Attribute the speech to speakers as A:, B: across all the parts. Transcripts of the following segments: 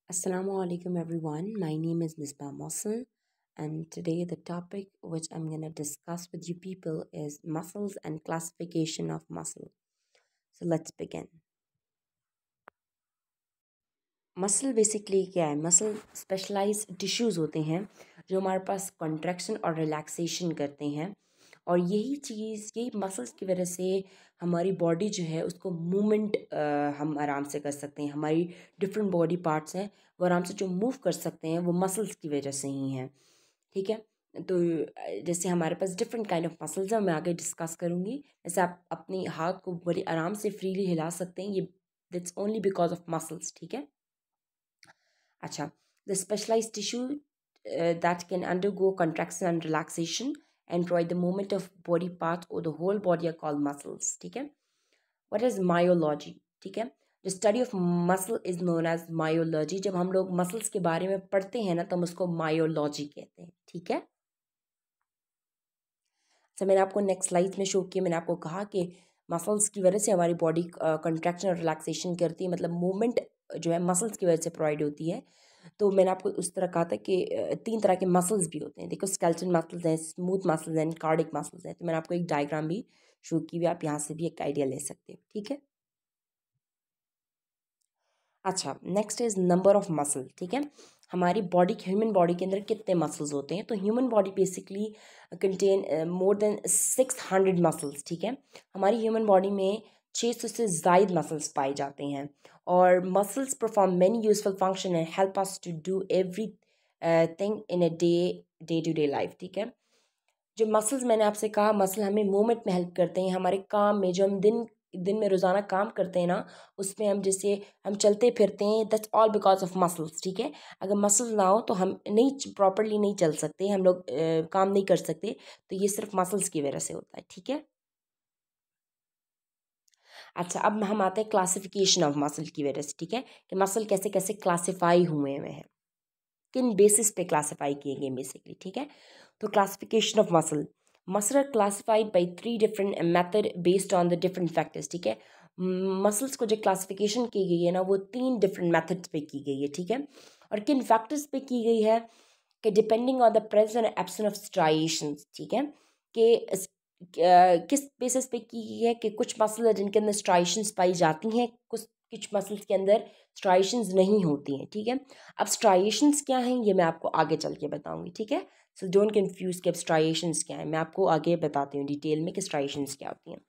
A: Assalamu alaikum everyone. My name is Misbah Mosul, and today the topic which I'm going to discuss with you people is muscles and classification of muscle. So let's begin. Muscle basically क्या है? Muscle specialised tissues होते हैं जो हमारे पास contraction और relaxation करते हैं, और यही मसल्स की वजह से हमारी बॉडी जो है उसको मूवमेंट हम आराम से कर सकते हैं। हमारी डिफरेंट बॉडी पार्ट्स हैं वो आराम से जो मूव कर सकते हैं वो मसल्स की वजह से ही हैं। ठीक है, तो जैसे हमारे पास डिफरेंट काइंड ऑफ मसल्स हैं, मैं आगे डिस्कस करूँगी। जैसे आप अपने हाथ को बड़ी आराम से फ्रीली हिला सकते हैं, ये that's only because of muscles. ठीक है, अच्छा, the specialized tissue that can undergo contraction and relaxation and provide the movement of body part or the whole body are called muscles. ठीक है, what is myology? ठीक है, the study of muscle is known as myology. जब हम लोग muscles के बारे में पढ़ते हैं ना तो हम उसको मायोलॉजी कहते हैं। ठीक है, तो मैंने आपको नेक्स्ट स्लाइड में शो किया, मैंने आपको कहा कि मसल्स की वजह से हमारी बॉडी कंट्रैक्शन और रिलैक्सेशन करती है, मतलब मूवमेंट जो है मसल्स की वजह से प्रोवाइड होती है। तो मैंने आपको उस तरह कहा था कि तीन तरह के मसल्स भी होते हैं। देखो, स्केलेटन मसल्स हैं, स्मूथ मसल्स हैं, कार्डिक मसल्स हैं। तो मैंने आपको एक डायग्राम भी शो की हुई, आप यहाँ से भी एक आइडिया ले सकते हो। ठीक है, अच्छा, next is number of muscle. ठीक है, हमारी बॉडी ह्यूमन बॉडी के अंदर कितने मसल्स होते हैं? तो human body basically contain more than 600 muscles. ठीक है, हमारी ह्यूमन बॉडी में 600 से ज़ायद मसल्स पाए जाते हैं, और muscles perform many useful function and help us to do everything in a day to day life. ठीक है, जो मसल्स मैंने आपसे कहा, मसल हमें मूवमेंट में हेल्प करते हैं, हमारे काम में जो हम दिन दिन में रोज़ाना काम करते हैं ना, उसमें हम जैसे हम चलते फिरते हैं, that's all because of muscles. ठीक है, अगर मसल्स ना हो तो हम नहीं प्रॉपरली नहीं चल सकते, हम लोग काम नहीं कर सकते, तो ये सिर्फ मसल्स की वजह से होता है। ठीक है, अच्छा, अब हम आते हैं क्लासिफिकेशन ऑफ मसल की वजह से। ठीक है, कि मसल कैसे कैसे क्लासीफाई हुए हैं, किन बेसिस पे क्लासीफाई किए गए बेसिकली। ठीक है, तो classification of muscle are classified by 3 different method based on the different factors. ठीक है, मसल्स को जो क्लासिफिकेशन की गई है ना, वो 3 डिफरेंट मेथड्स पे की गई है। ठीक है, और किन फैक्टर्स पे की गई है? कि depending on the presence and absence of striations. ठीक है, कि किस बेसिस पे की गई है कि कुछ मसल है जिनके अंदर स्ट्राइएशंस पाई जाती हैं, कुछ कुछ मसल्स के अंदर स्ट्राइएशंस नहीं होती हैं। ठीक है, अब स्ट्राइएशंस क्या हैं ये मैं आपको आगे चल के बताऊंगी। ठीक है, सो डोंट कंफ्यूज कि अब स्ट्राइएशंस क्या है, मैं आपको आगे बताती हूँ डिटेल में कि स्ट्राइएशंस क्या होती हैं।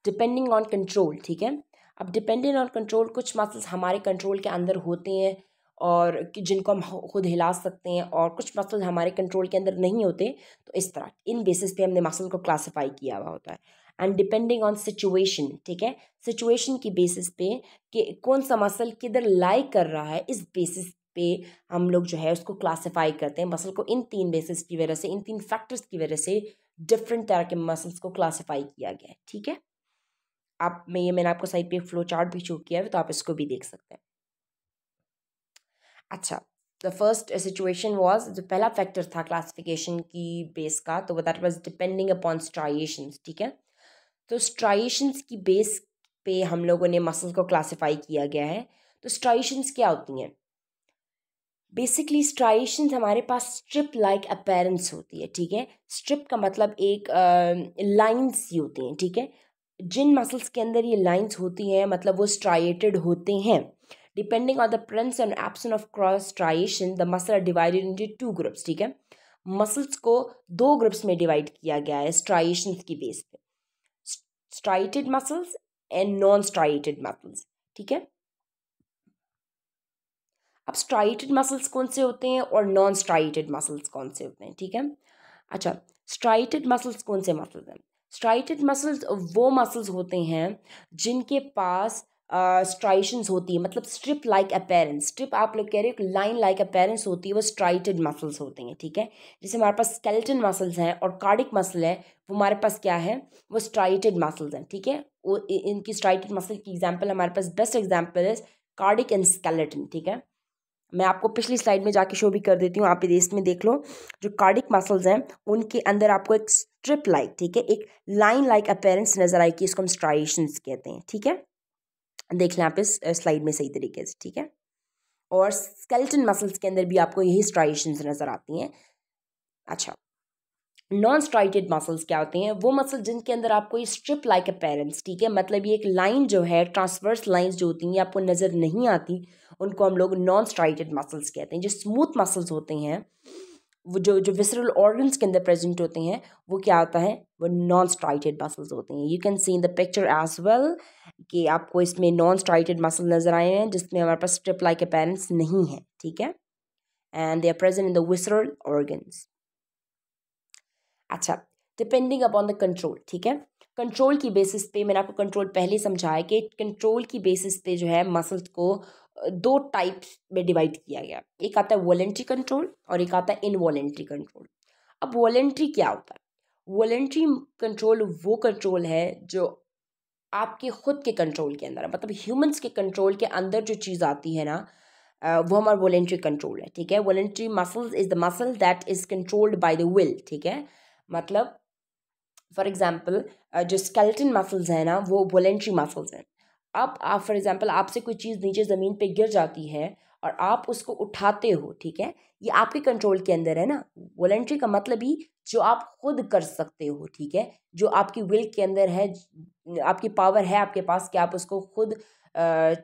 A: Depending on control. ठीक है, अब डिपेंडेंट ऑन कंट्रोल, कुछ मसल्स हमारे कंट्रोल के अंदर होते हैं और जिनको हम खुद हिला सकते हैं, और कुछ मसल हमारे कंट्रोल के अंदर नहीं होते। तो इस तरह इन बेसिस पे हमने मसल को क्लासीफाई किया हुआ होता है। And depending on situation. ठीक है, सिचुएशन की बेसिस पे कि कौन सा मसल किधर लाई कर रहा है, इस बेसिस पे हम लोग जो है उसको क्लासीफाई करते हैं। मसल को इन 3 बेसिस की वजह से, इन 3 फैक्टर्स की वजह से डिफरेंट तरह के मसल्स को क्लासीफाई किया गया है। ठीक है, आप मैंने आपको साइड पे एक फ्लो चार्ट भी शो किया है, तो आप इसको भी देख सकते हैं। अच्छा, द फर्स्ट सिचुएशन वाज, जो पहला फैक्टर था क्लासिफिकेशन की बेस का, तो that was depending upon striations. ठीक है, तो स्ट्राइएशंस की बेस पे हम लोगों ने मसल्स को क्लासिफाई किया गया है। तो स्ट्राइएशंस क्या होती हैं? बेसिकली स्ट्राइएशंस हमारे पास स्ट्रिप लाइक अपीयरेंस होती है। ठीक है, स्ट्रिप का मतलब एक लाइंस ही होती हैं। ठीक है, जिन मसल्स के अंदर ये लाइंस होती हैं मतलब वो स्ट्राइएटेड होते हैं। Depending on the presence and absence of cross striation, the muscle are divided into 2 groups. ठीक है, मसल्स को 2 ग्रुप्स में डिवाइड किया गया है स्ट्राइएशंस की बेस पे, striated muscles and non striated muscles. ठीक है, अब स्ट्राइटेड मसल्स कौन से होते हैं और नॉन स्ट्राइटेड मसल्स कौन से होते हैं? ठीक है, अच्छा, स्ट्राइटेड मसल्स कौन से मसल्स हैं? स्ट्राइटेड मसल्स वो मसल्स होते हैं जिनके पास स्ट्राइशंस होती है, मतलब स्ट्रिप लाइक अपीयरेंस। स्ट्रिप आप लोग कह रहे हो, लाइन लाइक अपीयरेंस होती है, वो स्ट्राइटेड मसल्स होते हैं। ठीक है, जैसे हमारे पास स्केलेटन मसल्स हैं और कार्डिक मसल है, वो हमारे पास क्या है? वो स्ट्राइटेड मसल्स हैं। ठीक है, वो इनकी स्ट्राइटेड मसल की एग्जाम्पल हमारे पास बेस्ट एग्जाम्पल है कार्डिक एंड स्केलेटन। ठीक है, मैं आपको पिछली स्लाइड में जाके शो भी कर देती हूँ, आप इस में देख लो। जो कार्डिक मसल्स हैं उनके अंदर आपको एक स्ट्रिप लाइक, ठीक है, एक लाइन लाइक अपीयरेंस नजर आएगी, इसको हम स्ट्राइएशंस कहते हैं। ठीक है, देख लें आप इस स्लाइड में सही तरीके से। ठीक है, और स्केलेटन मसल्स के अंदर भी आपको यही स्ट्राइएशंस नज़र आती हैं। अच्छा, नॉन स्ट्राइटेड मसल्स क्या होते हैं? वो मसल जिनके अंदर आपको ये स्ट्रिप लाइक अपीयरेंस, ठीक है, मतलब ये एक लाइन जो है, ट्रांसवर्स लाइंस जो होती हैं आपको नज़र नहीं आती, उनको हम लोग नॉन स्ट्राइटेड मसल्स कहते हैं। जो स्मूथ मसल्स होते हैं, वो जो विसरल ऑर्गन्स के अंदर प्रेजेंट होते हैं, वो क्या होता है? वो नॉन स्ट्राइटेड मसल्स होते हैं। You can see in the picture as well कि आपको इसमें नॉन स्ट्राइटेड मसल नज़र आए हैं जिसमें हमारे पास स्ट्रिप लाइक अपीयरेंस नहीं है, ठीक है, and they are present in the visceral organs. अच्छा, डिपेंडिंग अपॉन द कंट्रोल, ठीक है, कंट्रोल की बेसिस पे, मैंने आपको कंट्रोल पहले समझाया कि कंट्रोल की बेसिस पे जो है मसल्स को दो टाइप्स में डिवाइड किया गया। एक आता है वॉलेंट्री कंट्रोल और एक आता है इनवॉलेंट्री कंट्रोल। अब वॉलेंट्री क्या होता है? वॉलेंट्री कंट्रोल वो कंट्रोल है जो आपके खुद के कंट्रोल के अंदर है, मतलब ह्यूमंस के कंट्रोल के अंदर जो चीज़ आती है ना, वो हमारा वॉलेंट्री कंट्रोल है, ठीक है। Voluntary muscles is the muscle that is controlled by the will, ठीक है। मतलब फॉर एग्जाम्पल जो स्केलेटन मसल्स हैं ना, वो वॉलेंट्री मसल्स हैं। अब आप फॉर एग्जाम्पल आपसे कोई चीज़ नीचे ज़मीन पे गिर जाती है और आप उसको उठाते हो, ठीक है, ये आपके कंट्रोल के अंदर है ना। वॉलेंट्री का मतलब ही जो आप खुद कर सकते हो, ठीक है, जो आपकी विल के अंदर है, आपकी पावर है आपके पास कि आप उसको खुद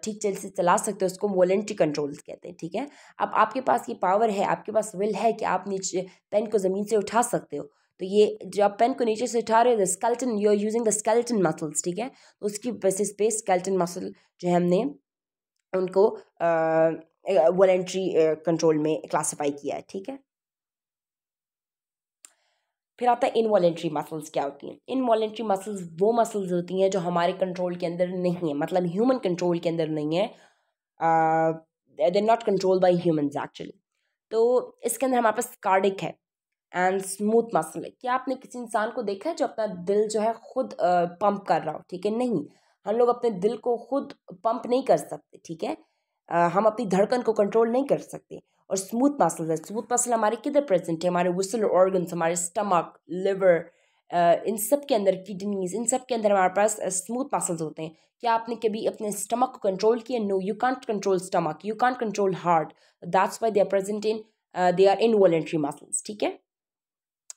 A: ठीक से चला सकते हो, उसको वॉलेंट्री कंट्रोल्स कहते हैं, ठीक है। अब आपके पास ये पावर है, आपके पास विल है कि आप नीचे पेन को ज़मीन से उठा सकते हो, तो ये जो आप पेन को नीचे से उठा रहे हो, the skeleton, you are using the skeleton muscles, ठीक है। तो उसकी बेसिस पे स्केलेटन मसल जो है हमने उनको वॉलेंट्री कंट्रोल में क्लासिफाई किया है, ठीक है। फिर आता है इनवॉलेंट्री मसल्स क्या होती हैं? इनवॉलेंट्री मसल्स वो मसल्स होती हैं जो हमारे कंट्रोल के अंदर नहीं है, मतलब ह्यूमन कंट्रोल के अंदर नहीं है, they not control by humans actually. तो इसके अंदर हमारे पास कार्डिक है एंड स्मूथ मसल है। क्या आपने किसी इंसान को देखा है जो अपना दिल जो है खुद पंप कर रहा हो? ठीक है, नहीं, हम लोग अपने दिल को खुद पंप नहीं कर सकते, ठीक है, हम अपनी धड़कन को कंट्रोल नहीं कर सकते। और स्मूथ मसल है, स्मूथ मसल हमारे किधर प्रेजेंट है? हमारे विसल ऑर्गन्स, हमारे स्टमक, लिवर, इन सब के अंदर, किडनीज, इन सब के अंदर हमारे पास स्मूथ मसल्स होते हैं। क्या आपने कभी अपने स्टमक को कंट्रोल किया? No, you can't control stomach, you can't control heart, that's why they are present in, they are involuntary muscles, ठीक है।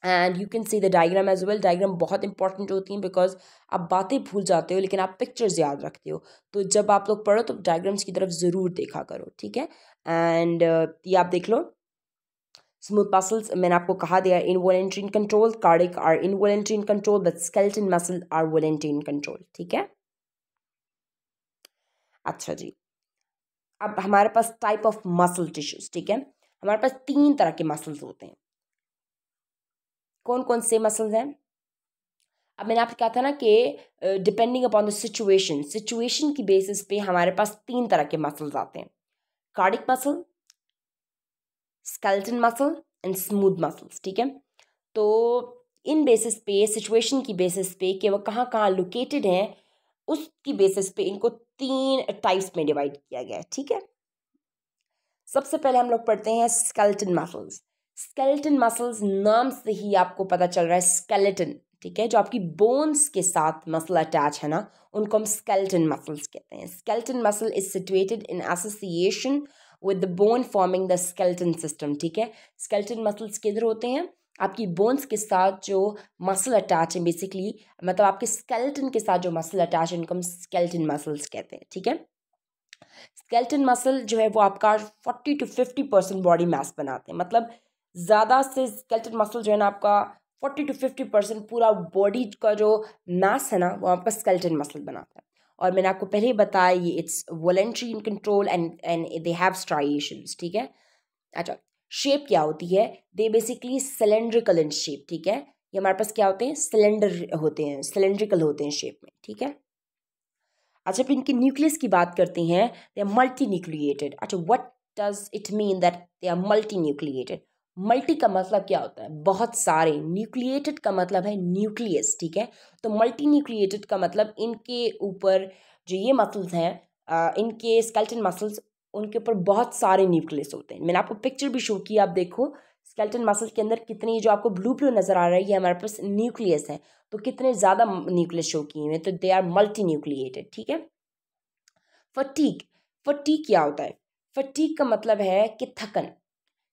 A: And you can see the diagram as well. Diagram बहुत इंपॉर्टेंट होती हैं because आप बातें भूल जाते हो लेकिन आप पिक्चर्स याद रखते हो, तो जब आप लोग पढ़ो तो डायग्राम्स की तरफ ज़रूर देखा करो, ठीक है। एंड ये आप देख लो, स्मूथ मसल्स मैंने आपको कहा they are involuntary in control, cardiac are involuntary in control, but skeleton muscle are voluntary in control, ठीक है। अच्छा जी, अब हमारे पास टाइप ऑफ मसल टिश्यूज, ठीक है, हमारे पास 3 तरह के मसल्स होते हैं। कौन कौन से मसल्स हैं? अब मैंने आपको कहा था ना कि depending upon the situation, situation की बेसिस पे हमारे पास 3 तरह के मसल्स आते हैं, cardiac muscle, skeleton muscle and smooth muscles, ठीक है। तो इन बेसिस पे, सिचुएशन की बेसिस पे कि वो कहाँ कहाँ लोकेटेड हैं, उसकी बेसिस पे इनको 3 टाइप्स में डिवाइड किया गया है, ठीक है। सबसे पहले हम लोग पढ़ते हैं स्केलेटन मसल्स। स्केलेटन मसल्स नाम से ही आपको पता चल रहा है स्केलेटन, ठीक है, जो आपकी बोन्स के साथ मसल अटैच है ना, उनको हम स्केलेटन मसल्स कहते हैं। Skeleton muscle is situated in association with the bone forming the skeleton system, ठीक है। स्केलेटन मसल्स किधर होते हैं? आपकी बोन्स के साथ जो मसल अटैच है बेसिकली, मतलब आपके स्केलेटन के साथ जो मसल अटैच है उनको हम स्केलेटन मसल्स कहते हैं, ठीक है। स्केलेटन मसल जो है वो आपका 40 to 50% बॉडी मास बनाते हैं, मतलब ज़्यादा से स्केलेटन मसल जो है ना आपका 40 to 50% पूरा बॉडी का जो मास है ना वो आपका स्केलेटन मसल बनाता है। और मैंने आपको पहले ही बताया ये it's voluntary in control and they have striations, ठीक है। अच्छा, शेप क्या होती है? They basically cylindrical in shape, ठीक है, ये हमारे पास क्या होते हैं? सिलेंडर होते हैं, सिलेंड्रिकल होते हैं शेप में, ठीक है। अच्छा, फिर इनकी न्यूक्लियस की बात करते हैं, दे आर मल्टी न्यूक्लिएटेड। अच्छा, what does it mean that they are multinucleated? Multi का मतलब क्या होता है? बहुत सारे। न्यूक्लिएटेड का मतलब है न्यूक्लियस, ठीक है। तो मल्टी न्यूक्लिएटेड का मतलब इनके ऊपर जो ये मसल्स हैं, इनके स्केलेटन मसल्स, उनके ऊपर बहुत सारे न्यूक्लियस होते हैं। मैंने आपको पिक्चर भी शो की, आप देखो स्केलेटन मसल के अंदर कितनी, जो आपको ब्लू ब्लू नज़र आ रहा है, ये हमारे पास न्यूक्लियस है, तो कितने ज़्यादा न्यूक्लियस शो किए हुए हैं, तो दे आर मल्टी न्यूक्लिएटेड, ठीक है। फटीग, फटीग क्या होता है? फटीग का मतलब है कि थकन,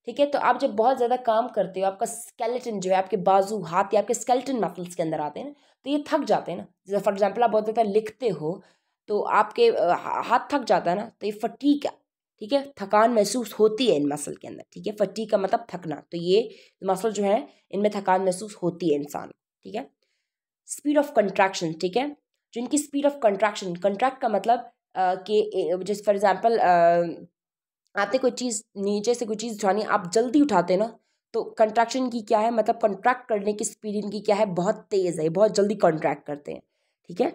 A: ठीक है। तो आप जब बहुत ज़्यादा काम करते हो, आपका स्केलेटन जो है, आपके बाजू हाथ या आपके स्केलेटन मसल्स के अंदर आते हैं ना, तो ये थक जाते हैं ना। जैसे फॉर एग्जांपल आप बहुत ज़्यादा लिखते हो तो आपके हाथ थक जाता है ना, तो ये फटीग है, ठीक है। थकान महसूस होती है इन मसल के अंदर, ठीक है। फटीग का मतलब थकना, तो ये मसल जो है इनमें थकान महसूस होती है इंसान, ठीक है। स्पीड ऑफ कंट्रैक्शन, ठीक है। जो इनकी स्पीड ऑफ कंट्रैक्शन, कंट्रैक्ट का मतलब कि जैसे फॉर एग्जांपल आते कोई चीज़ नीचे से कोई चीज़ उठानी, आप जल्दी उठाते हैं ना, तो कंट्रैक्शन की क्या है मतलब कंट्रैक्ट करने की स्पीड इनकी क्या है, बहुत तेज़ है, बहुत जल्दी कंट्रैक्ट करते हैं, ठीक है।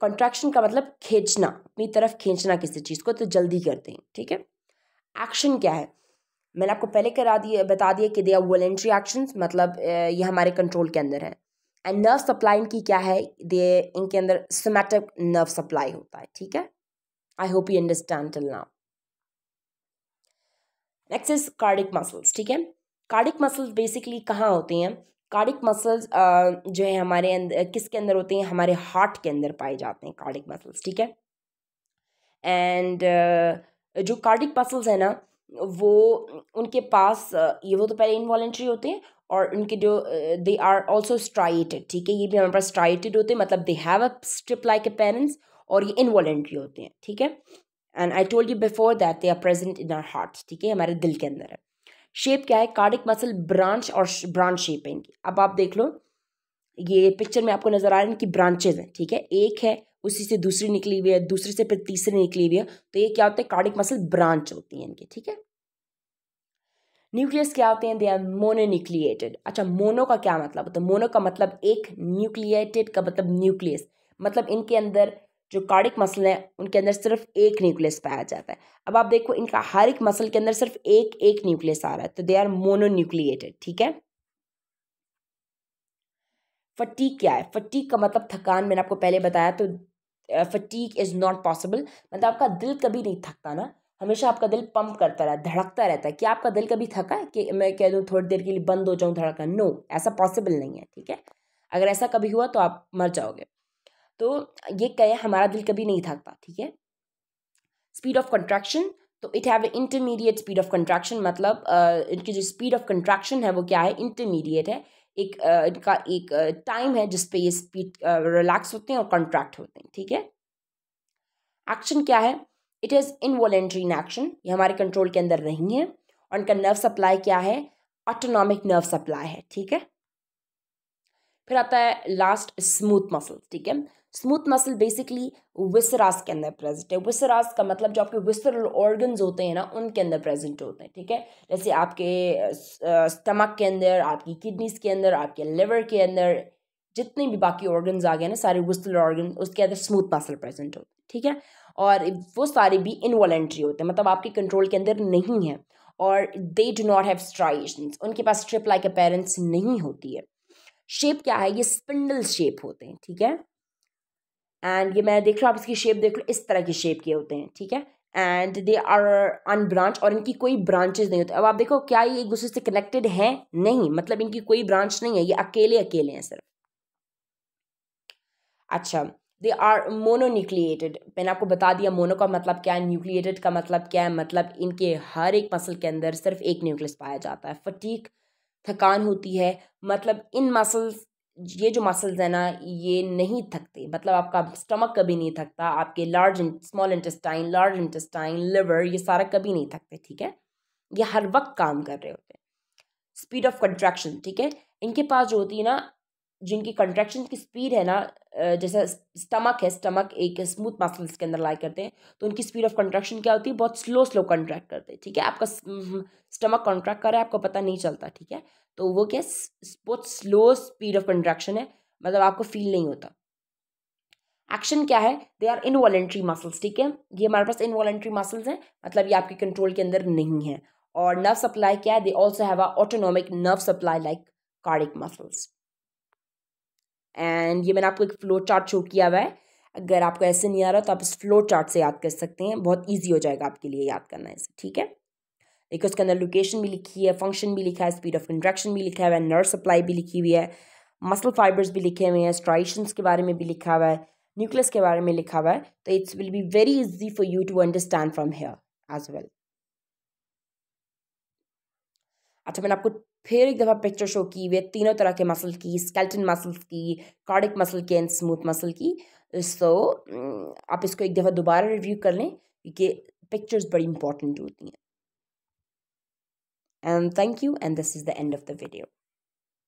A: कंट्रैक्शन का मतलब खींचना, अपनी तरफ खींचना किसी चीज़ को, तो जल्दी करते हैं, ठीक है। एक्शन क्या है, मैंने आपको पहले बता दिया कि दे आर वॉलेंट्री एक्शंस, मतलब ये हमारे कंट्रोल के अंदर है। एंड नर्व सप्लाई इनकी क्या है, इनके अंदर सोमैटिक नर्व सप्लाई होता है, ठीक है। I hope you understand till now. Next is cardiac muscles, ठीक है। कार्डिक मसल्स बेसिकली कहाँ होते हैं, कार्डिक मसल्स जो है हमारे अंदर किसके अंदर होते हैं, हमारे हार्ट के अंदर पाए जाते हैं कार्डिक मसल्स, ठीक है। एंड जो कार्डिक मसल्स है ना, वो उनके पास ये वो तो पहले इनवॉलेंट्री होते हैं, और उनके जो दे आर ऑल्सो स्ट्राइटेड, ठीक है। ये भी हमारे पास स्ट्राइटेड होते हैं, मतलब they have a strip like appearance, और ये इनवॉलेंट्री होते हैं, ठीक है। And I told you before that they are present in our heart, ठीक है, हमारे दिल के अंदर है। शेप क्या है, कार्डिक मसल ब्रांच और ब्रांच शेप है इनकी। अब आप देख लो, ये पिक्चर में आपको नजर आ रहा है इनकी ब्रांचेज हैं, ठीक है। एक है, उसी से दूसरी निकली हुई है, दूसरी से फिर तीसरी निकली हुई है, तो ये क्या होता है, कार्डिक मसल ब्रांच होती है इनकी, ठीक है। न्यूक्लियस क्या होते हैं, दे आर मोनोन्यूक्लिएटेड। अच्छा, मोनो का क्या मतलब होता है, मोनो का मतलब एक, न्यूक्लिएटेड का मतलब न्यूक्लियस, मतलब इनके अंदर जो कार्डिक मसल है उनके अंदर सिर्फ एक न्यूक्लियस पाया जाता है। अब आप देखो इनका हर एक मसल के अंदर सिर्फ एक एक न्यूक्लियस आ रहा है, तो दे आर मोनोन्यूक्लिएटेड, ठीक है। फटीग क्या है, फटीग का मतलब थकान, मैंने आपको पहले बताया। तो फटीग इज नॉट पॉसिबल, मतलब आपका दिल कभी नहीं थकता ना, हमेशा आपका दिल पंप करता रहता है, धड़कता रहता है। क्या आपका दिल कभी थका है कि मैं कह दूँ थोड़ी देर के लिए बंद हो जाऊँ धड़कन, नो, ऐसा पॉसिबल नहीं है, ठीक है। अगर ऐसा कभी हुआ तो आप मर जाओगे। तो ये कहे हमारा दिल कभी नहीं थकता, ठीक है। स्पीड ऑफ कंट्रैक्शन, तो it have intermediate speed of contraction, मतलब इनकी जो स्पीड ऑफ कंट्रैक्शन है वो क्या है, इंटरमीडिएट है। एक इनका एक टाइम है जिसपे ये स्पीड रिलैक्स होते हैं और कंट्रैक्ट होते हैं, ठीक है। एक्शन क्या है, it is involuntary in action, ये हमारे कंट्रोल के अंदर नहीं है। और इनका नर्व सप्लाई क्या है, ऑटोनॉमिक नर्व सप्लाई है, ठीक है। फिर आता है लास्ट स्मूथ मसल, ठीक है। स्मूथ मसल बेसिकली विसरास के अंदर प्रेजेंट है। विसरास का मतलब जो आपके विसरल ऑर्गन्स होते हैं ना, उनके अंदर प्रेजेंट होते हैं, ठीक है। जैसे आपके स्टमक के अंदर, आपकी किडनीज के अंदर, आपके लिवर के अंदर, जितने भी बाकी ऑर्गन्स आ गए ना सारे विसरल ऑर्गन, उसके अंदर स्मूथ मसल प्रेजेंट होते हैं, ठीक है। और वो सारे भी इनवॉलेंट्री होते हैं, मतलब आपके कंट्रोल के अंदर नहीं है। और they do not have striations, उनके पास स्ट्रिप लाइक अपीयरेंस नहीं होती है। शेप क्या है, ये स्पिंडल शेप होते हैं, ठीक है। एंड ये मैं देख रहा हूँ, आप इसकी शेप देख लो, इस तरह की शेप के होते हैं, ठीक है। एंड दे आर अनब्रांच, और इनकी कोई ब्रांचेस नहीं होती। अब आप देखो क्या ये एक दूसरे से कनेक्टेड है, नहीं, मतलब इनकी कोई ब्रांच नहीं है, ये अकेले अकेले हैं सिर्फ। अच्छा, दे आर मोनोन्यूक्लिएटेड, मैंने आपको बता दिया मोनो का मतलब क्या है, न्यूक्लिएटेड का मतलब क्या है, मतलब इनके हर एक मसल के अंदर सिर्फ एक न्यूक्लियस पाया जाता है। फटीग थकान होती है, मतलब इन मसल्स, ये जो मसल्स है ना, ये नहीं थकते, मतलब आपका स्टमक कभी नहीं थकता, आपके small intestine, large intestine, liver, ये सारा कभी नहीं थकते, ठीक है। ये हर वक्त काम कर रहे होते हैं। स्पीड ऑफ कंट्रैक्शन, ठीक है, इनके पास जो होती है ना, जिनकी कंट्रैक्शन की स्पीड है ना, जैसे स्टमक है, स्टमक एक स्मूथ मसल्स के अंदर लाई करते हैं, तो उनकी स्पीड ऑफ कंट्रैक्शन क्या होती है, बहुत स्लो स्लो कंट्रैक्ट करते हैं, ठीक है। आपका स्टमक कंट्रैक्ट कर रहा है, आपको पता नहीं चलता, ठीक है। तो वो क्या, बहुत स्लो स्पीड ऑफ कंट्रैक्शन है, मतलब आपको फील नहीं होता। एक्शन क्या है, दे आर इनवॉलेंट्री मसल्स, ठीक है, ये हमारे पास इनवॉलेंट्री मसल्स हैं, मतलब ये आपके कंट्रोल के अंदर नहीं है। और नर्व सप्लाई क्या है, they also have a autonomic nerve supply like cardiac muscles. And ये मैंने आपको एक फ्लो चार्ट शो किया हुआ है, अगर आपको ऐसे नहीं आ रहा तो आप इस फ्लो चार्ट से याद कर सकते हैं, बहुत ईजी हो जाएगा आपके लिए याद करना है इसे, ठीक है। देखिए उसके अंदर लोकेशन भी लिखी है, फंक्शन भी लिखा है, स्पीड ऑफ कंट्रैक्शन भी लिखा हुआ है, नर्व सप्लाई भी लिखी हुई है, मसल फाइबर्स भी लिखे हुए हैं, स्ट्राइएशंस के बारे में भी लिखा हुआ है, न्यूक्लियस के बारे में लिखा हुआ है, तो it's will be very easy for you to understand from here as well. अच्छा, मैंने आपको फिर एक दफ़ा पिक्चर शो की हुई है तीनों तरह के मसल की, स्केलेटन मसल्स की, कार्डिक मसल की एंड स्मूथ मसल की। सो आप इसको एक दफ़ा दोबारा रिव्यू कर लें क्योंकि पिक्चर्स बड़ी इंपॉर्टेंट होती हैं। And thank you, and this is the end of the video.